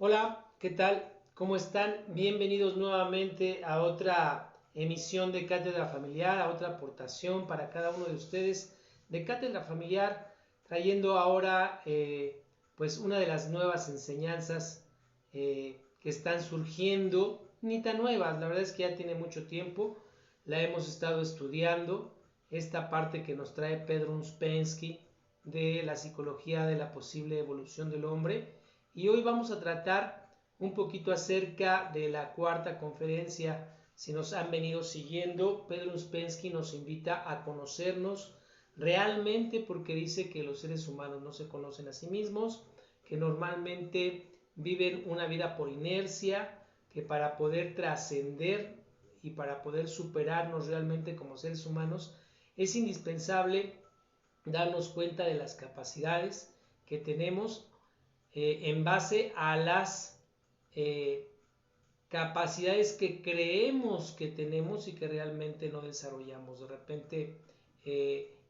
Hola, ¿qué tal? ¿Cómo están? Bienvenidos nuevamente a otra emisión de Cátedra Familiar, a otra aportación para cada uno de ustedes de Cátedra Familiar, trayendo ahora pues una de las nuevas enseñanzas que están surgiendo, ni tan nuevas, la verdad es que ya tiene mucho tiempo, la hemos estado estudiando, esta parte que nos trae Pedro Uspensky de la psicología de la posible evolución del hombre. Y hoy vamos a tratar un poquito acerca de la cuarta conferencia. Si nos han venido siguiendo, Pedro Uspensky nos invita a conocernos realmente, porque dice que los seres humanos no se conocen a sí mismos, que normalmente viven una vida por inercia, que para poder trascender y para poder superarnos realmente como seres humanos es indispensable darnos cuenta de las capacidades que tenemos en base a las eh, capacidades que creemos que tenemos y que realmente no desarrollamos. De repente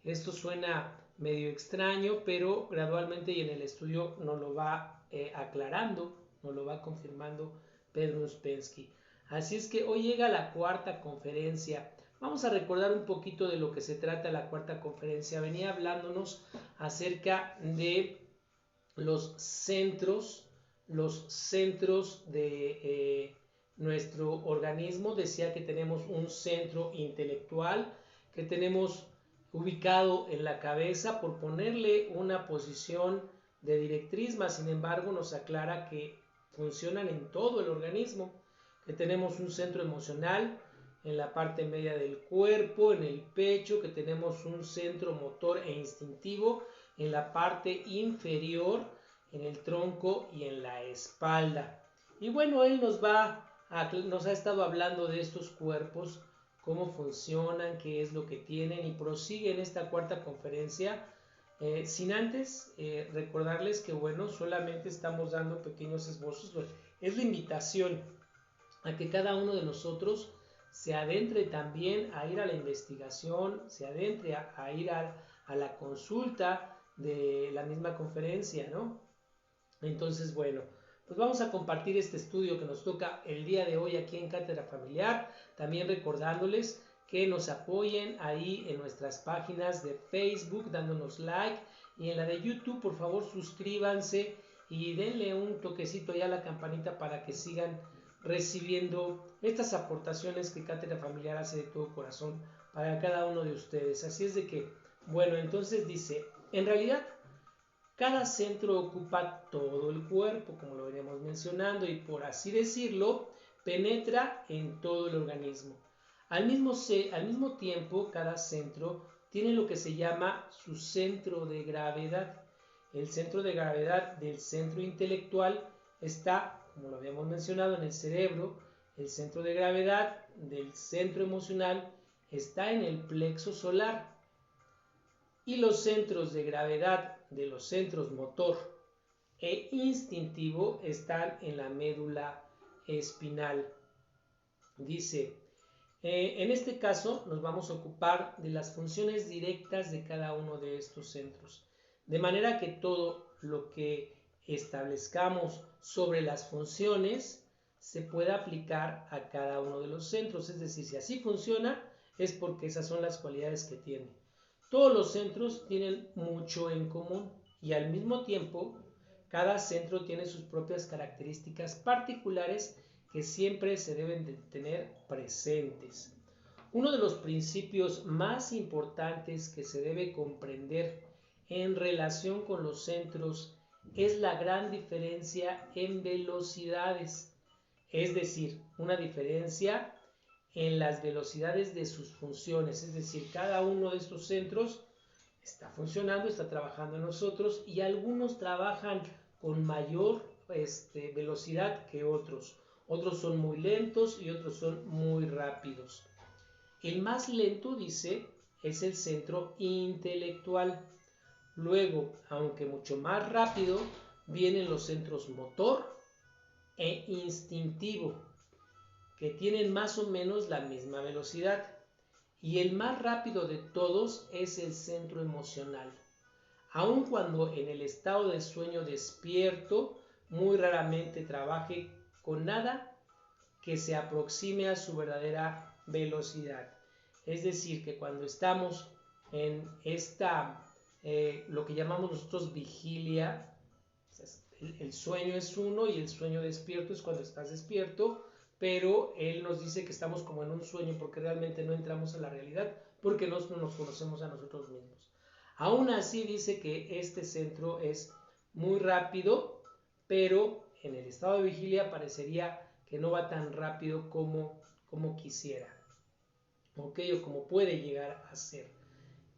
esto suena medio extraño, pero gradualmente y en el estudio nos lo va aclarando, nos lo va confirmando Pedro Uspensky. Así es que hoy llega la cuarta conferencia. Vamos a recordar un poquito de lo que se trata la cuarta conferencia. Venía hablándonos acerca de los centros de nuestro organismo. Decía que tenemos un centro intelectual que tenemos ubicado en la cabeza por ponerle una posición de directriz, más sin embargo nos aclara que funcionan en todo el organismo, que tenemos un centro emocional en la parte media del cuerpo, en el pecho, que tenemos un centro motor e instintivo en la parte inferior, en el tronco y en la espalda. Y bueno, él nos ha estado hablando de estos cuerpos, cómo funcionan, qué es lo que tienen, y prosigue en esta cuarta conferencia. Sin antes recordarles que bueno, solamente estamos dando pequeños esbozos. Es la invitación a que cada uno de nosotros se adentre también a ir a la investigación, se adentre a ir a la consulta de la misma conferencia, ¿no? Entonces, bueno, pues vamos a compartir este estudio que nos toca el día de hoy aquí en Cátedra Familiar, también recordándoles que nos apoyen ahí en nuestras páginas de Facebook, dándonos like, y en la de YouTube, por favor, suscríbanse y denle un toquecito ya a la campanita para que sigan recibiendo estas aportaciones que Cátedra Familiar hace de todo corazón para cada uno de ustedes. Así es de que, bueno, entonces dice, en realidad cada centro ocupa todo el cuerpo, como lo veníamos mencionando, y por así decirlo, penetra en todo el organismo. Al mismo tiempo, cada centro tiene lo que se llama su centro de gravedad. El centro de gravedad del centro intelectual está, como lo habíamos mencionado, en el cerebro. El centro de gravedad del centro emocional está en el plexo solar. Y los centros de gravedad de los centros motor e instintivo están en la médula espinal. Dice, en este caso nos vamos a ocupar de las funciones directas de cada uno de estos centros, de manera que todo lo que establezcamos sobre las funciones se pueda aplicar a cada uno de los centros. Es decir, si así funciona es porque esas son las cualidades que tiene. Todos los centros tienen mucho en común y al mismo tiempo cada centro tiene sus propias características particulares que siempre se deben de tener presentes. Uno de los principios más importantes que se debe comprender en relación con los centros es la gran diferencia en velocidades, es decir, una diferencia en las velocidades de sus funciones, es decir, cada uno de estos centros está funcionando, está trabajando en nosotros, y algunos trabajan con mayor velocidad que otros. Otros son muy lentos y otros son muy rápidos. El más lento, dice, es el centro intelectual. Luego, aunque mucho más rápido, vienen los centros motor e instintivo, que tienen más o menos la misma velocidad. Y el más rápido de todos es el centro emocional. Aun cuando en el estado de sueño despierto muy raramente trabaje con nada que se aproxime a su verdadera velocidad. Es decir, que cuando estamos en esta, lo que llamamos nosotros vigilia, el sueño es uno y el sueño despierto es cuando estás despierto, pero él nos dice que estamos como en un sueño porque realmente no entramos en la realidad, porque no nos conocemos a nosotros mismos. Aún así dice que este centro es muy rápido, pero en el estado de vigilia parecería que no va tan rápido como quisiera, ¿ok? O como puede llegar a ser.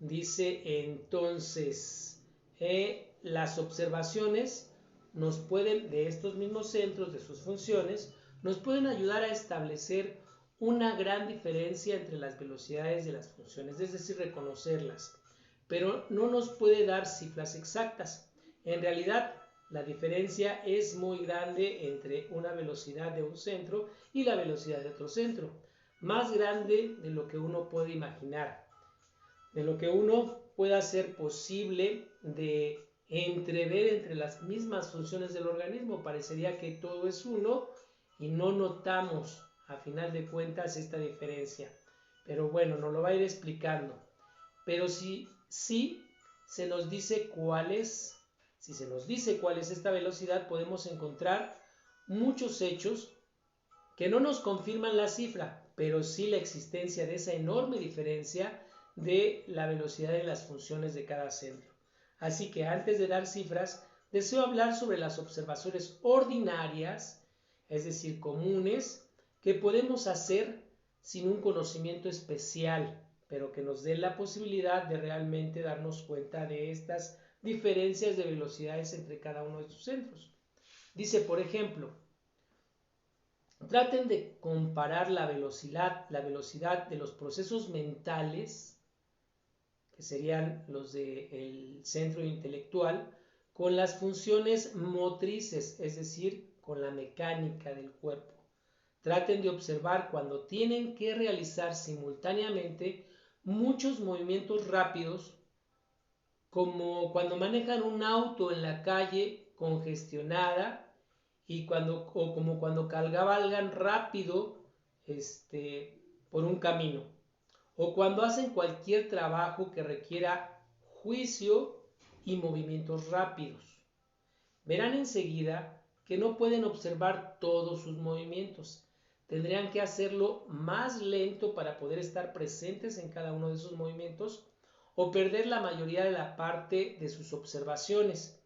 Dice entonces, las observaciones nos pueden, de estos mismos centros, de sus funciones, nos pueden ayudar a establecer una gran diferencia entre las velocidades de las funciones, es decir, reconocerlas, pero no nos puede dar cifras exactas. En realidad, la diferencia es muy grande entre una velocidad de un centro y la velocidad de otro centro, más grande de lo que uno puede imaginar, de lo que uno pueda hacer posible de entrever entre las mismas funciones del organismo. Parecería que todo es uno y no notamos a final de cuentas esta diferencia. Pero bueno, nos lo va a ir explicando. Pero si se nos dice cuál es, si se nos dice cuál es esta velocidad, podemos encontrar muchos hechos que no nos confirman la cifra, pero sí la existencia de esa enorme diferencia de la velocidad de las funciones de cada centro. Así que antes de dar cifras, deseo hablar sobre las observaciones ordinarias, es decir, comunes, que podemos hacer sin un conocimiento especial, pero que nos den la posibilidad de realmente darnos cuenta de estas diferencias de velocidades entre cada uno de sus centros. Dice, por ejemplo, traten de comparar la velocidad de los procesos mentales, que serían los del centro intelectual, con las funciones motrices, es decir, con la mecánica del cuerpo. Traten de observar cuando tienen que realizar simultáneamente muchos movimientos rápidos, como cuando manejan un auto en la calle congestionada y como cuando cabalgan rápido por un camino, o cuando hacen cualquier trabajo que requiera juicio y movimientos rápidos. Verán enseguida que no pueden observar todos sus movimientos. Tendrían que hacerlo más lento para poder estar presentes en cada uno de sus movimientos o perder la mayoría de la parte de sus observaciones.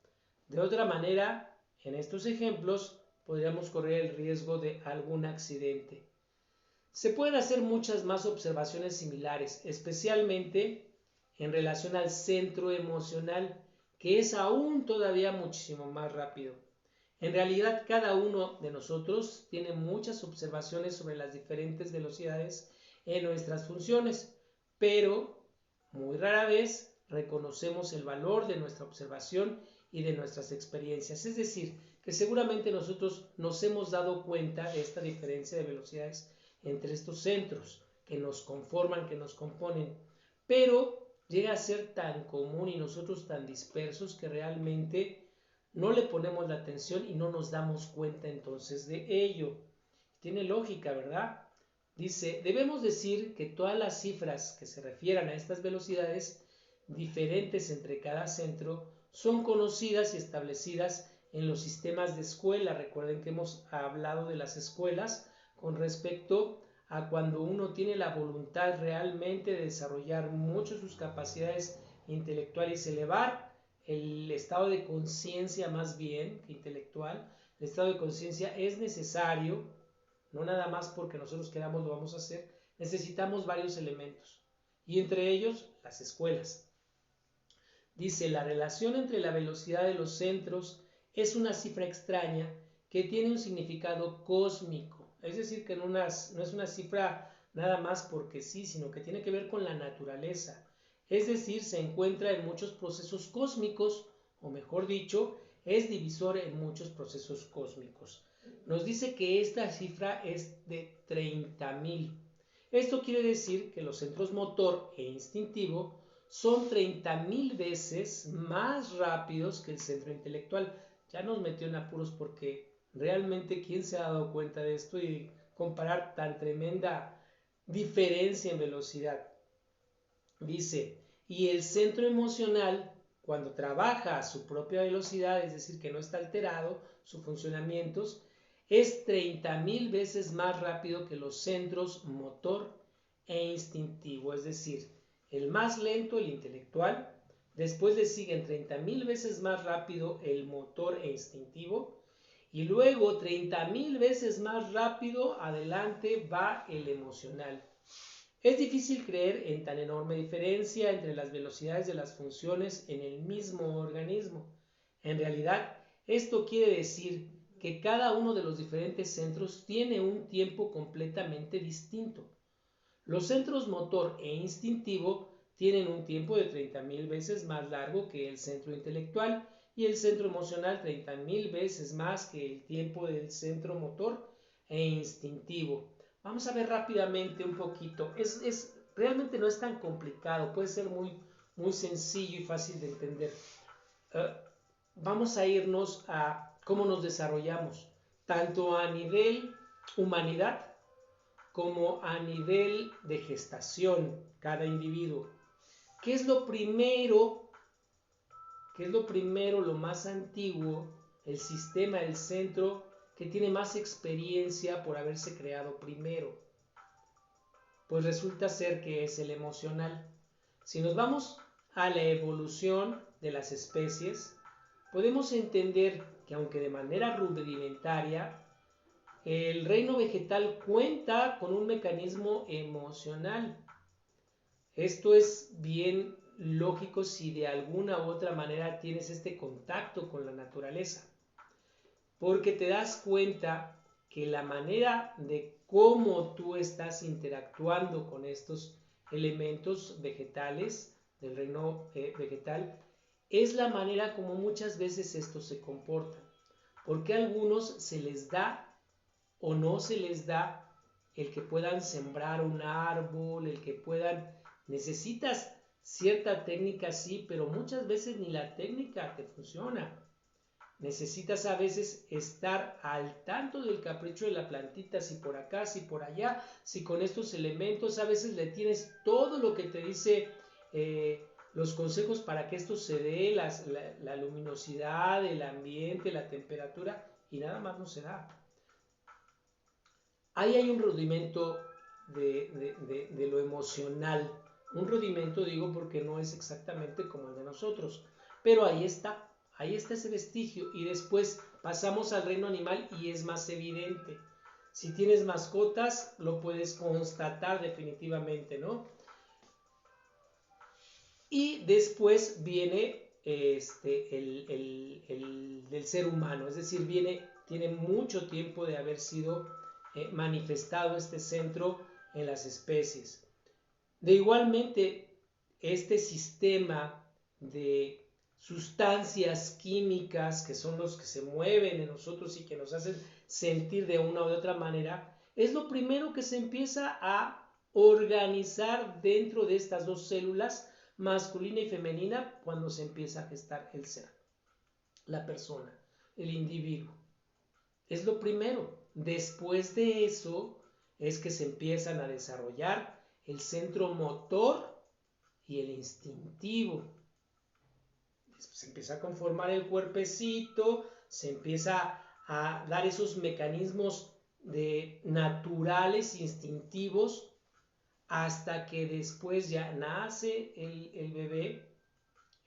De otra manera, en estos ejemplos podríamos correr el riesgo de algún accidente. Se pueden hacer muchas más observaciones similares, especialmente en relación al centro emocional, que es aún todavía muchísimo más rápido. En realidad, cada uno de nosotros tiene muchas observaciones sobre las diferentes velocidades en nuestras funciones, pero muy rara vez reconocemos el valor de nuestra observación y de nuestras experiencias. Es decir, que seguramente nosotros nos hemos dado cuenta de esta diferencia de velocidades entre estos centros que nos conforman, que nos componen, pero llega a ser tan común y nosotros tan dispersos que realmente no le ponemos la atención y no nos damos cuenta entonces de ello. Tiene lógica, ¿verdad? Dice, debemos decir que todas las cifras que se refieran a estas velocidades diferentes entre cada centro son conocidas y establecidas en los sistemas de escuela. Recuerden que hemos hablado de las escuelas con respecto a cuando uno tiene la voluntad realmente de desarrollar mucho sus capacidades intelectuales y elevar el estado de conciencia más bien que intelectual. El estado de conciencia es necesario, no nada más porque nosotros queramos lo vamos a hacer, necesitamos varios elementos y entre ellos las escuelas. Dice, la relación entre la velocidad de los centros es una cifra extraña que tiene un significado cósmico. Es decir, que no es una cifra nada más porque sí, sino que tiene que ver con la naturaleza. Es decir, se encuentra en muchos procesos cósmicos, o mejor dicho, es divisor en muchos procesos cósmicos. Nos dice que esta cifra es de 30.000. Esto quiere decir que los centros motor e instintivo son 30.000 veces más rápidos que el centro intelectual. ya nos metió en apuros porque realmente ¿quién se ha dado cuenta de esto y comparar tan tremenda diferencia en velocidad? Dice, y el centro emocional, cuando trabaja a su propia velocidad, es decir, que no está alterado, sus funcionamientos, es 30.000 veces más rápido que los centros motor e instintivo, es decir, el más lento, el intelectual, después le siguen 30.000 veces más rápido el motor e instintivo, y luego 30.000 veces más rápido adelante va el emocional. Es difícil creer en tan enorme diferencia entre las velocidades de las funciones en el mismo organismo. En realidad, esto quiere decir que cada uno de los diferentes centros tiene un tiempo completamente distinto. Los centros motor e instintivo tienen un tiempo de 30.000 veces más largo que el centro intelectual y el centro emocional 30.000 veces más que el tiempo del centro motor e instintivo. Vamos a ver rápidamente un poquito. Realmente no es tan complicado, puede ser muy sencillo y fácil de entender. Vamos a irnos a cómo nos desarrollamos, tanto a nivel humanidad como a nivel de gestación, cada individuo. ¿Qué es lo primero? ¿Qué es lo primero, lo más antiguo, el sistema, el centro que tiene más experiencia por haberse creado primero? Pues resulta ser que es el emocional. Si nos vamos a la evolución de las especies, podemos entender que aunque de manera rudimentaria, el reino vegetal cuenta con un mecanismo emocional. Esto es bien lógico si de alguna u otra manera tienes este contacto con la naturaleza, porque te das cuenta que la manera de cómo tú estás interactuando con estos elementos vegetales del reino vegetal es la manera como muchas veces estos se comportan, porque a algunos se les da o no se les da el que puedan sembrar un árbol, el que puedan, necesitas cierta técnica sí, pero muchas veces ni la técnica te funciona. Necesitas a veces estar al tanto del capricho de la plantita, si por acá, si por allá, si con estos elementos, a veces le tienes todo lo que te dice los consejos para que esto se dé, la luminosidad, el ambiente, la temperatura, y nada más no se da. Ahí hay un rudimento de lo emocional. Un rudimento digo porque no es exactamente como el de nosotros, pero ahí está ese vestigio y después pasamos al reino animal y es más evidente. Si tienes mascotas lo puedes constatar definitivamente, ¿no? Y después viene el del ser humano, es decir, tiene mucho tiempo de haber sido manifestado este centro en las especies. De igualmente, este sistema de sustancias químicas que son los que se mueven en nosotros y que nos hacen sentir de una u otra manera, es lo primero que se empieza a organizar dentro de estas dos células, masculina y femenina, cuando se empieza a gestar el ser, la persona, el individuo. Es lo primero. Después de eso es que se empiezan a desarrollar el centro motor y el instintivo. Se empieza a conformar el cuerpecito, se empieza a dar esos mecanismos naturales, instintivos, hasta que después ya nace el bebé,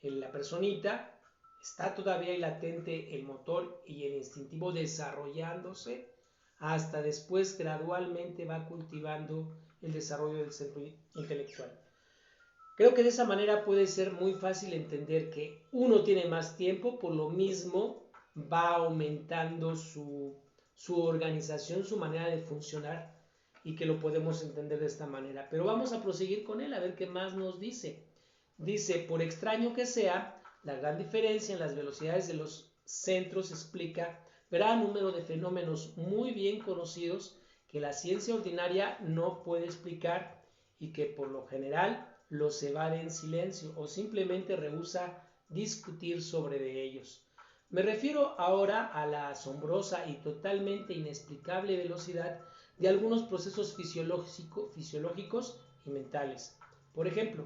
la personita, está todavía ahí latente el motor y el instintivo desarrollándose, hasta después gradualmente va cultivando el desarrollo del centro intelectual. Creo que de esa manera puede ser muy fácil entender que uno tiene más tiempo, por lo mismo va aumentando su organización, su manera de funcionar, y que lo podemos entender de esta manera. Pero vamos a proseguir con él a ver qué más nos dice. Dice, por extraño que sea, la gran diferencia en las velocidades de los centros explica gran número de fenómenos muy bien conocidos que la ciencia ordinaria no puede explicar y que por lo general los evade en silencio o simplemente rehúsa discutir sobre de ellos. Me refiero ahora a la asombrosa y totalmente inexplicable velocidad de algunos procesos fisiológicos y mentales. Por ejemplo,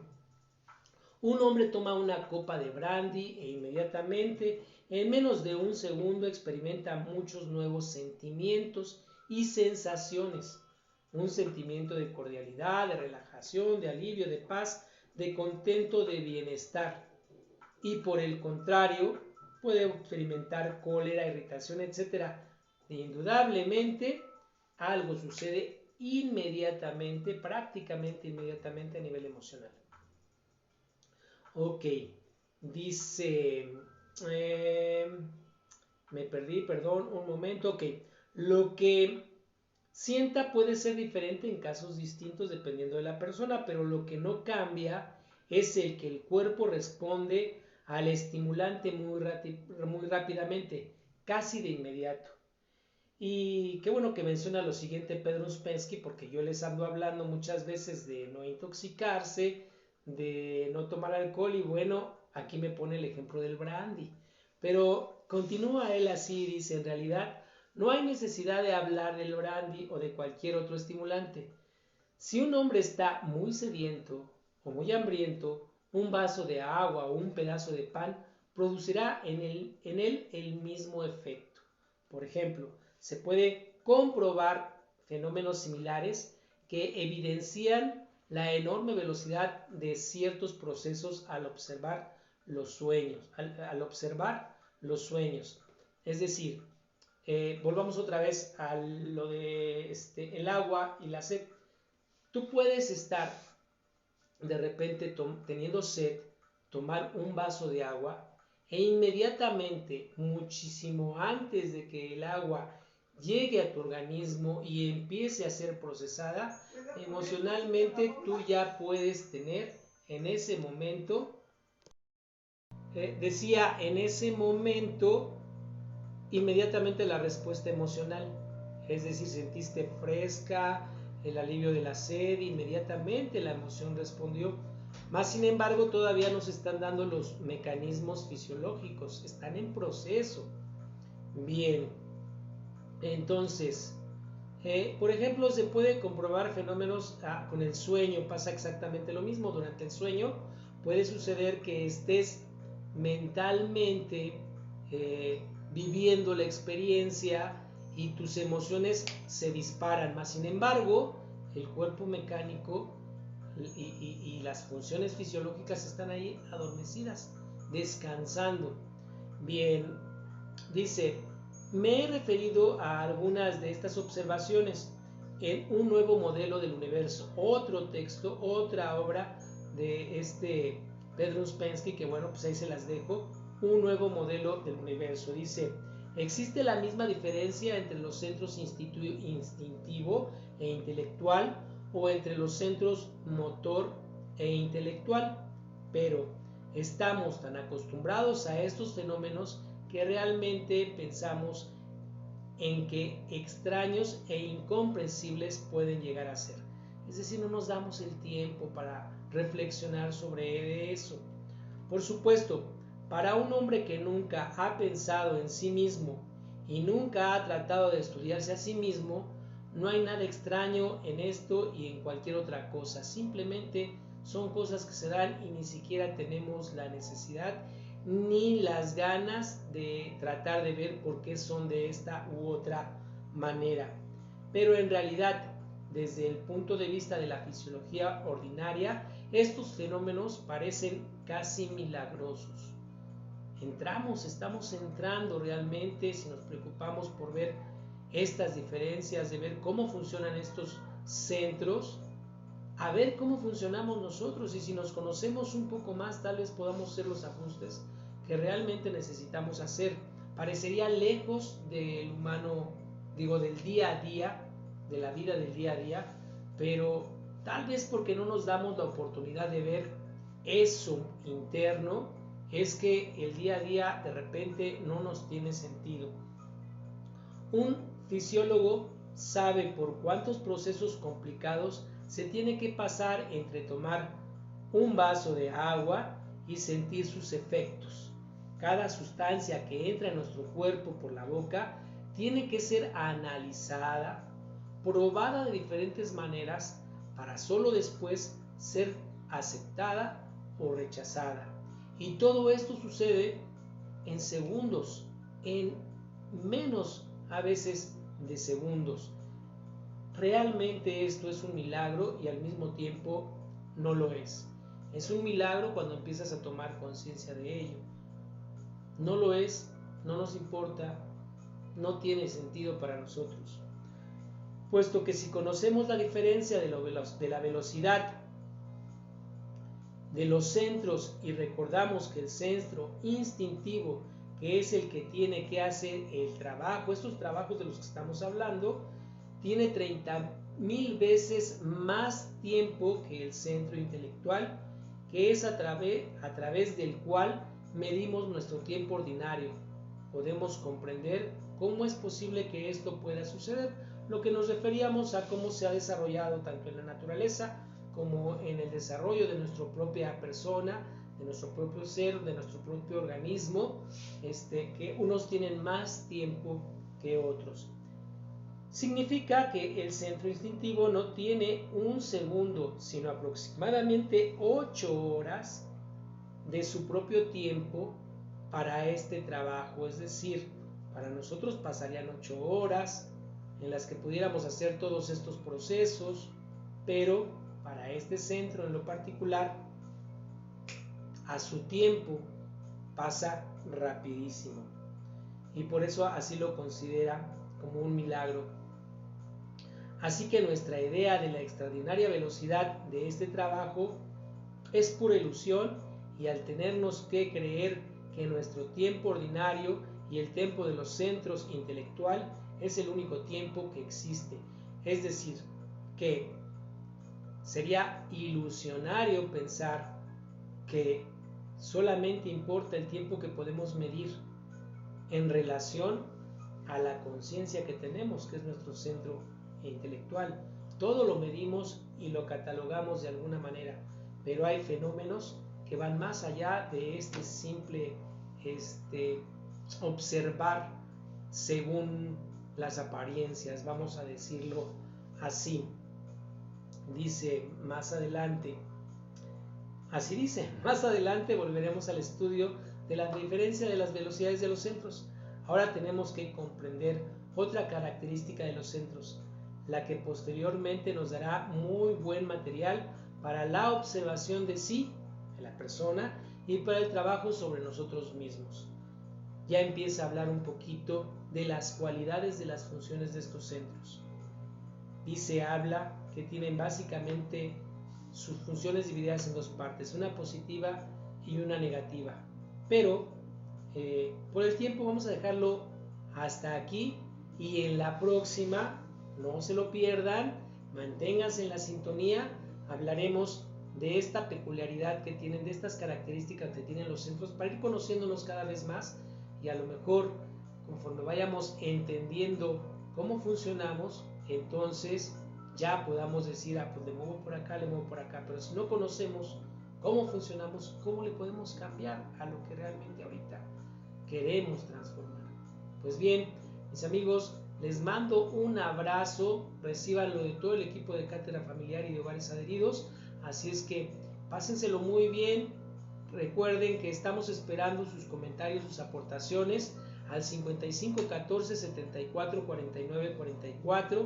un hombre toma una copa de brandy e inmediatamente, en menos de un segundo, experimenta muchos nuevos sentimientos y sensaciones. Un sentimiento de cordialidad, de relajación, de alivio, de paz, de contento, de bienestar. Y por el contrario, puede experimentar cólera, irritación, etc. Indudablemente, algo sucede inmediatamente, prácticamente inmediatamente a nivel emocional. Ok, dice, me perdí, perdón, un momento. Ok, lo que sienta puede ser diferente en casos distintos dependiendo de la persona, pero lo que no cambia es el que el cuerpo responde al estimulante muy rápidamente, casi de inmediato. Y qué bueno que menciona lo siguiente Pedro Uspensky, porque yo les ando hablando muchas veces de no intoxicarse, de no tomar alcohol, y bueno, aquí me pone el ejemplo del brandy. Pero continúa él así, dice, en realidad no hay necesidad de hablar del brandy o de cualquier otro estimulante. Si un hombre está muy sediento o muy hambriento, un vaso de agua o un pedazo de pan producirá en él el mismo efecto. Por ejemplo, se puede comprobar fenómenos similares que evidencian la enorme velocidad de ciertos procesos al observar los sueños. Es decir, volvamos otra vez a lo de el agua y la sed. Tú puedes estar de repente teniendo sed, tomar un vaso de agua e inmediatamente, muchísimo antes de que el agua llegue a tu organismo y empiece a ser procesada, emocionalmente tú ya puedes tener en ese momento, decía en ese momento, inmediatamente la respuesta emocional. Es decir, sentiste fresca, el alivio de la sed, inmediatamente la emoción respondió. Más sin embargo, todavía nos están dando los mecanismos fisiológicos, están en proceso. Bien, entonces, por ejemplo, se puede comprobar fenómenos con el sueño, pasa exactamente lo mismo. Durante el sueño puede suceder que estés mentalmente viviendo la experiencia y tus emociones se disparan, más sin embargo el cuerpo mecánico y las funciones fisiológicas están ahí adormecidas, descansando. Bien, dice, me he referido a algunas de estas observaciones en Un nuevo modelo del universo, otro texto, otra obra de Pedro Uspensky, que bueno, pues ahí se las dejo. Un nuevo modelo del universo. Dice, existe la misma diferencia entre los centros instintivo e intelectual o entre los centros motor e intelectual, pero estamos tan acostumbrados a estos fenómenos que realmente pensamos en que extraños e incomprensibles pueden llegar a ser. Es decir, no nos damos el tiempo para reflexionar sobre eso. Por supuesto, para un hombre que nunca ha pensado en sí mismo y nunca ha tratado de estudiarse a sí mismo, no hay nada extraño en esto y en cualquier otra cosa. Simplemente son cosas que se dan y ni siquiera tenemos la necesidad ni las ganas de tratar de ver por qué son de esta u otra manera. Pero en realidad, desde el punto de vista de la fisiología ordinaria, estos fenómenos parecen casi milagrosos. Estamos entrando realmente, si nos preocupamos por ver estas diferencias, de ver cómo funcionan estos centros, a ver cómo funcionamos nosotros, y si nos conocemos un poco más, tal vez podamos hacer los ajustes que realmente necesitamos hacer. Parecería lejos del humano, digo, del día a día, de la vida del día a día, pero tal vez porque no nos damos la oportunidad de ver eso interno, es que el día a día de repente no nos tiene sentido. Un fisiólogo sabe por cuántos procesos complicados se tiene que pasar entre tomar un vaso de agua y sentir sus efectos. cada sustancia que entra en nuestro cuerpo por la boca tiene que ser analizada, probada de diferentes maneras para solo después ser aceptada o rechazada. Y todo esto sucede en segundos, en menos a veces de segundos. Realmente esto es un milagro y al mismo tiempo no lo es. Es un milagro cuando empiezas a tomar conciencia de ello. No lo es, no nos importa, no tiene sentido para nosotros. Puesto que si conocemos la diferencia de la velocidad de los centros y recordamos que el centro instintivo, que es el que tiene que hacer el trabajo, estos trabajos de los que estamos hablando, tiene 30,000 veces más tiempo que el centro intelectual, que es a través del cual medimos nuestro tiempo ordinario. Podemos comprender cómo es posible que esto pueda suceder, lo que nos referíamos a cómo se ha desarrollado tanto en la naturaleza como en el desarrollo de nuestra propia persona, de nuestro propio ser, de nuestro propio organismo, que unos tienen más tiempo que otros. Significa que el centro instintivo no tiene un segundo, sino aproximadamente 8 horas de su propio tiempo para este trabajo. Es decir, para nosotros pasarían 8 horas en las que pudiéramos hacer todos estos procesos, pero para este centro en lo particular, a su tiempo pasa rapidísimo. Y por eso así lo considera como un milagro. Así que nuestra idea de la extraordinaria velocidad de este trabajo es pura ilusión, y al tenernos que creer que nuestro tiempo ordinario y el tiempo de los centros intelectual es el único tiempo que existe. Es decir, que sería ilusionario pensar que solamente importa el tiempo que podemos medir en relación a la conciencia que tenemos, que es nuestro centro intelectual. Todo lo medimos y lo catalogamos de alguna manera, pero hay fenómenos que van más allá de este simple observar según las apariencias, vamos a decirlo así. Dice más adelante, así dice, más adelante volveremos al estudio de la diferencia de las velocidades de los centros. Ahora tenemos que comprender otra característica de los centros, la que posteriormente nos dará muy buen material para la observación de sí, de la persona, y para el trabajo sobre nosotros mismos. Ya empieza a hablar un poquito de las cualidades de las funciones de estos centros. Habla que tienen básicamente sus funciones divididas en dos partes, una positiva y una negativa. Pero por el tiempo vamos a dejarlo hasta aquí, y en la próxima, no se lo pierdan, manténganse en la sintonía, hablaremos de esta peculiaridad que tienen, de estas características que tienen los centros, para ir conociéndonos cada vez más, y a lo mejor conforme vayamos entendiendo cómo funcionamos, entonces ya podamos decir, pues le muevo por acá, le muevo por acá. Pero si no conocemos cómo funcionamos, ¿cómo le podemos cambiar a lo que realmente ahorita queremos transformar? Pues bien, mis amigos, les mando un abrazo, recíbanlo de todo el equipo de Cátedra Familiar y de Hogares Adheridos. Así es que pásenselo muy bien. Recuerden que estamos esperando sus comentarios, sus aportaciones al 55 14 74 49 44,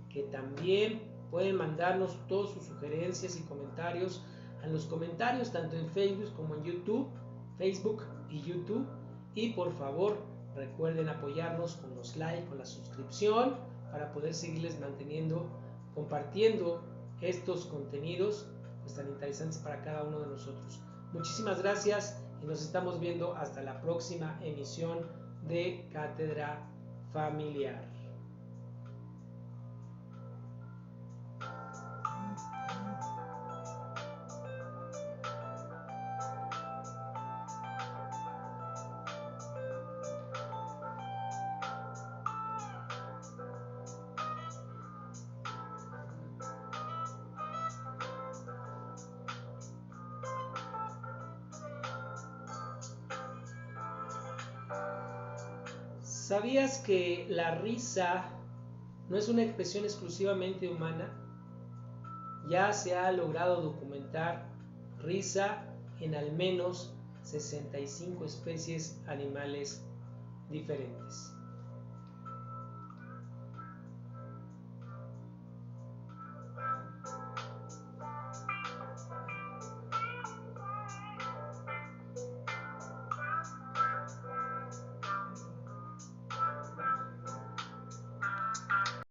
que también pueden mandarnos todas sus sugerencias y comentarios a los comentarios tanto en Facebook como en Facebook y YouTube. Y por favor, recuerden apoyarnos con los likes, con la suscripción, para poder seguirles compartiendo estos contenidos pues tan interesantes para cada uno de nosotros. Muchísimas gracias y nos estamos viendo hasta la próxima emisión de Cátedra Familiar. ¿Sabías que la risa no es una expresión exclusivamente humana? Ya se ha logrado documentar risa en al menos 65 especies animales diferentes.